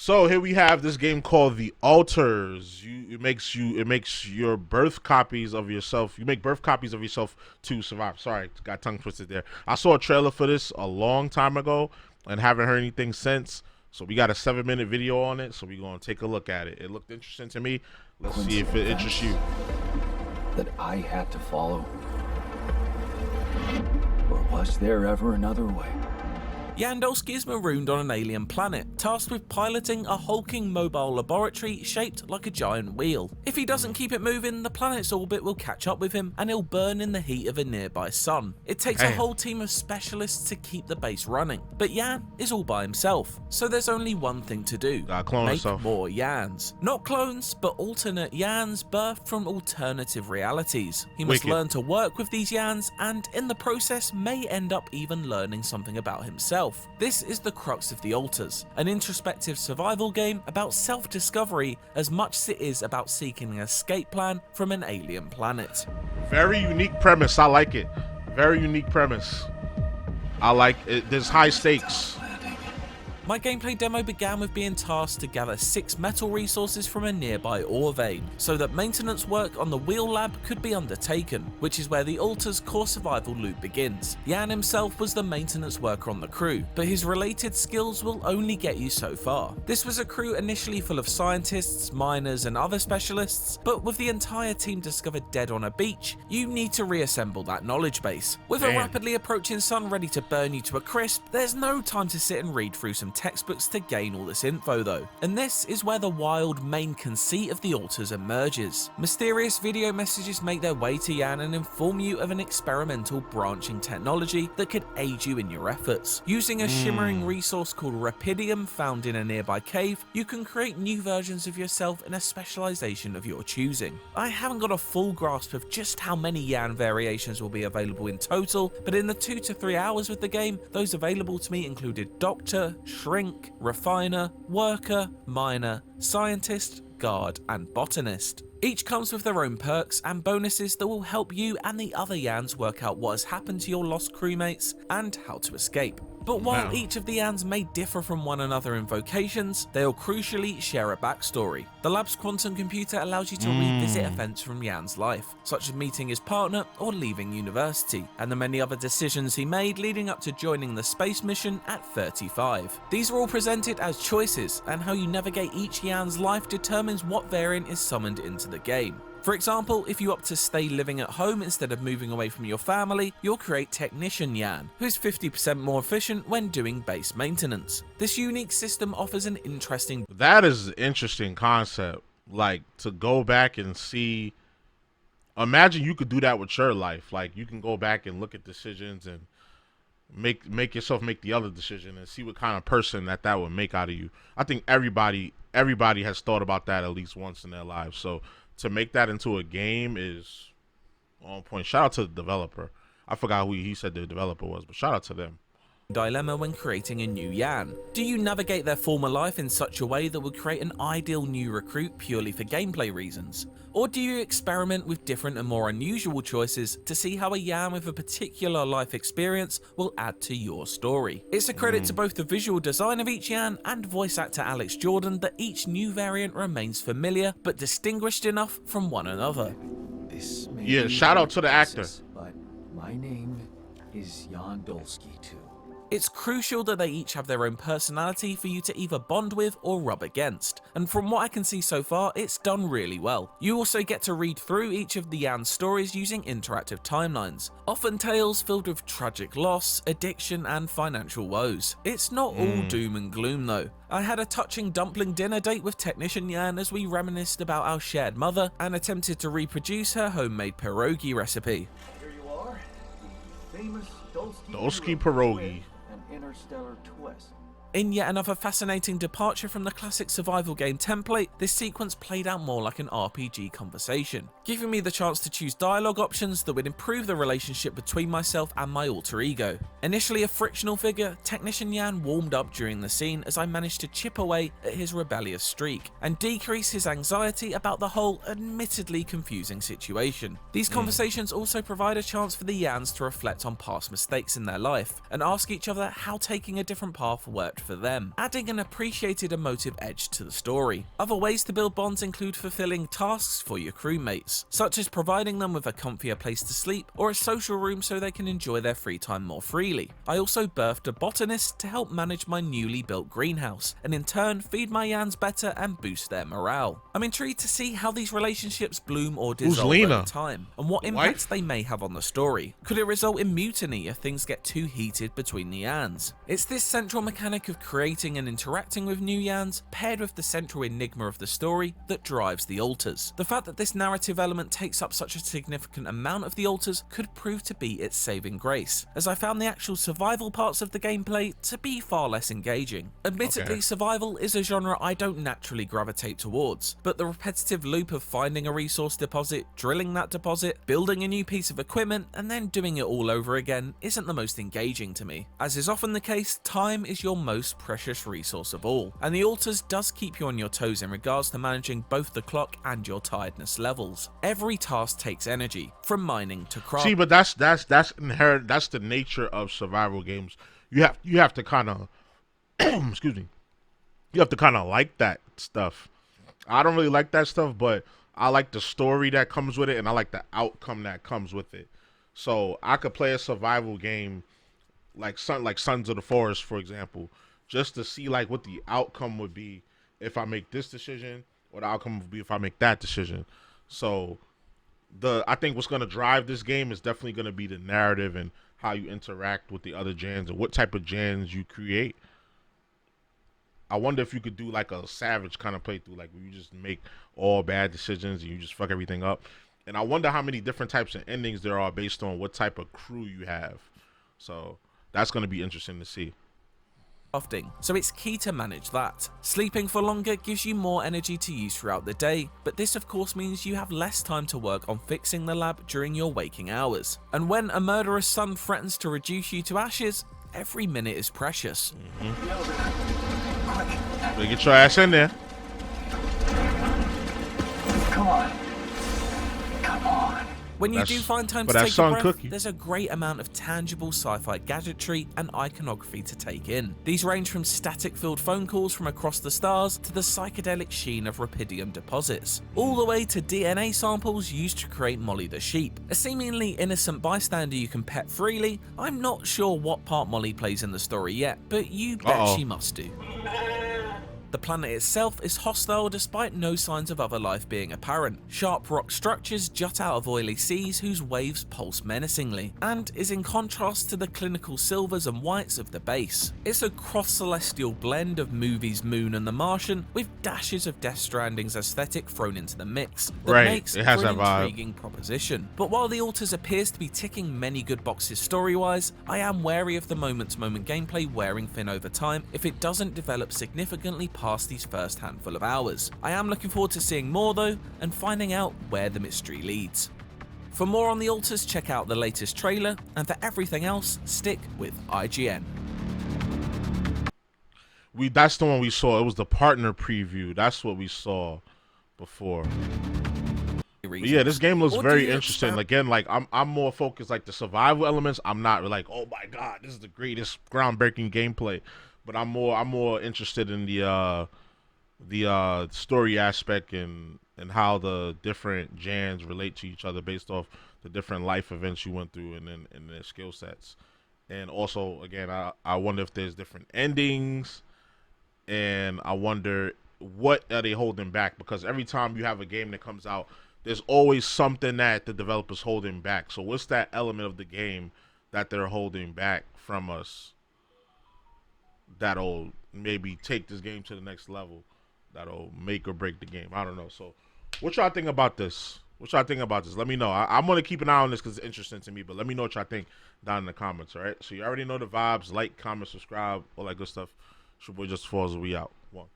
So here we have this game called The Alters. It makes your birth copies of yourself. You make birth copies of yourself to survive. Sorry, got tongue twisted there. I saw a trailer for this a long time ago and haven't heard anything since. So we got a 7-minute video on it. So we're gonna take a look at it. It looked interesting to me. Let's see if it interests you. That I had to follow. Or was there ever another way? Yandolski is marooned on an alien planet, tasked with piloting a hulking mobile laboratory shaped like a giant wheel. If he doesn't keep it moving, the planet's orbit will catch up with him and he'll burn in the heat of a nearby sun. It takes a whole team of specialists to keep the base running, but Yan is all by himself, so there's only one thing to do: make more Yans. Not clones, but alternate Yans birthed from alternative realities. He must learn to work with these Yans, and in the process may end up even learning something about himself. This is the crux of The Alters, an introspective survival game about self-discovery as much as it is about seeking an escape plan from an alien planet. Very unique premise. I like it. Very unique premise. I like it. There's high stakes. My gameplay demo began with being tasked to gather 6 metal resources from a nearby ore vein, so that maintenance work on the wheel lab could be undertaken, which is where the Alters' core survival loop begins. Yan himself was the maintenance worker on the crew, but his related skills will only get you so far. This was a crew initially full of scientists, miners and other specialists, but with the entire team discovered dead on a beach, you need to reassemble that knowledge base. With a rapidly approaching sun ready to burn you to a crisp, there's no time to sit and read through some textbooks to gain all this info though, and this is where the wild main conceit of The Alters emerges. Mysterious video messages make their way to Yan and inform you of an experimental branching technology that could aid you in your efforts. Using a shimmering resource called rapidium found in a nearby cave, you can create new versions of yourself in a specialization of your choosing. I haven't got a full grasp of just how many Yan variations will be available in total, but in the 2 to 3 hours with the game, those available to me included Doctor, Shrink, Refiner, Worker, Miner, Scientist, Guard, and Botanist. Each comes with their own perks and bonuses that will help you and the other Yans work out what has happened to your lost crewmates and how to escape. But while each of the Yans may differ from one another in vocations, they all crucially share a backstory. The lab's quantum computer allows you to revisit events from Yan's life, such as meeting his partner or leaving university, and the many other decisions he made leading up to joining the space mission at 35. These are all presented as choices, and how you navigate each Yan's life determines what variant is summoned into the game. For example, if you opt to stay living at home instead of moving away from your family, you'll create Technician Yan, who is 50% more efficient when doing base maintenance. This unique system offers an interesting... That is an interesting concept. Like, to go back and see... Imagine you could do that with your life. Like, you can go back and look at decisions and make yourself make the other decision and see what kind of person that would make out of you. I think everybody has thought about that at least once in their lives. So to make that into a game is on point. Shout out to the developer. I forgot who he said the developer was, but shout out to them. Dilemma when creating a new Yan. Do you navigate their former life in such a way that would create an ideal new recruit purely for gameplay reasons? Or do you experiment with different and more unusual choices to see how a Yan with a particular life experience will add to your story? It's a credit to both the visual design of each Yan and voice actor Alex Jordan that each new variant remains familiar but distinguished enough from one another. Yeah, shout out to the actor. But my name is Yandolski too. It's crucial that they each have their own personality for you to either bond with or rub against, and from what I can see so far, it's done really well. You also get to read through each of the Yan's stories using interactive timelines, often tales filled with tragic loss, addiction, and financial woes. It's not all doom and gloom though. I had a touching dumpling dinner date with Technician Yan as we reminisced about our shared mother and attempted to reproduce her homemade pierogi recipe. Here you are, the famous Dolsky pierogi. Interstellar twist. In yet another fascinating departure from the classic survival game template, this sequence played out more like an RPG conversation, giving me the chance to choose dialogue options that would improve the relationship between myself and my alter ego. Initially a frictional figure, Technician Yan warmed up during the scene as I managed to chip away at his rebellious streak and decrease his anxiety about the whole admittedly confusing situation. These conversations also provide a chance for the Yans to reflect on past mistakes in their life and ask each other how taking a different path worked for them, adding an appreciated emotive edge to the story. Other ways to build bonds include fulfilling tasks for your crewmates, such as providing them with a comfier place to sleep or a social room so they can enjoy their free time more freely. I also birthed a botanist to help manage my newly built greenhouse, and in turn feed my yans better and boost their morale. I'm intrigued to see how these relationships bloom or dissolve over time, and what impacts they may have on the story. Could it result in mutiny if things get too heated between the yans? It's this central mechanic of creating and interacting with new yans, paired with the central enigma of the story, that drives the altars. The fact that this narrative element takes up such a significant amount of the altars could prove to be its saving grace, as I found the actual survival parts of the gameplay to be far less engaging. Admittedly, survival is a genre I don't naturally gravitate towards, but the repetitive loop of finding a resource deposit, drilling that deposit, building a new piece of equipment, and then doing it all over again isn't the most engaging to me. As is often the case, time is your most precious resource of all, and the altars does keep you on your toes in regards to managing both the clock and your tiredness levels. Every task takes energy, from mining to craft. See, but that's inherent. That's the nature of survival games. You have to kind of excuse me. You have to kind of like that stuff. I don't really like that stuff, but I like the story that comes with it, and I like the outcome that comes with it. So I could play a survival game like Sons of the Forest, for example, just to see like what the outcome would be if I make this decision, or the outcome would be if I make that decision. So I think what's gonna drive this game is definitely gonna be the narrative and how you interact with the other gens and what type of gens you create. I wonder if you could do like a Savage kind of playthrough, like where you just make all bad decisions and you just fuck everything up. And I wonder how many different types of endings there are based on what type of crew you have. So that's going to be interesting to see. So it's key to manage that. Sleeping for longer gives you more energy to use throughout the day, but this of course means you have less time to work on fixing the lab during your waking hours. And when a murderous sun threatens to reduce you to ashes, every minute is precious. Better get your ass in there. Come on. Come on. When you do find time to take a breath, cookie. there's a great amount of tangible sci-fi gadgetry and iconography to take in. These range from static-filled phone calls from across the stars to the psychedelic sheen of rubidium deposits, all the way to DNA samples used to create Molly the sheep. A seemingly innocent bystander you can pet freely. I'm not sure what part Molly plays in the story yet, but you bet she must do. The planet itself is hostile despite no signs of other life being apparent. Sharp rock structures jut out of oily seas whose waves pulse menacingly, and is in contrast to the clinical silvers and whites of the base. It's a cross-celestial blend of movies Moon and The Martian, with dashes of Death Stranding's aesthetic thrown into the mix, that makes it has for an that vibe. intriguing proposition. But while the Altars appears to be ticking many good boxes story-wise, I am wary of the moment-to-moment gameplay wearing thin over time if it doesn't develop significantly past these first handful of hours. I am looking forward to seeing more though, and finding out where the mystery leads. For more on the Altars, check out the latest trailer, and for everything else, stick with IGN. That's the one we saw. It was the partner preview. That's what we saw before. But yeah, this game looks very interesting. Again, like I'm more focused like the survival elements. I'm not like, oh my god, this is the greatest groundbreaking gameplay. But I'm more interested in the story aspect and how the different gens relate to each other based off the different life events you went through and their skill sets. And also, again, I wonder if there's different endings, and I wonder what are they holding back, because every time you have a game that comes out, there's always something that the developer's holding back. So what's that element of the game that they're holding back from us that'll maybe take this game to the next level, that'll make or break the game? I don't know. So what y'all think about this? Let me know. I'm going to keep an eye on this because it's interesting to me, but let me know what y'all think down in the comments, all right? So you already know the vibes. Like, comment, subscribe, all that good stuff. It's your boy JusticeXFalls, we out. One.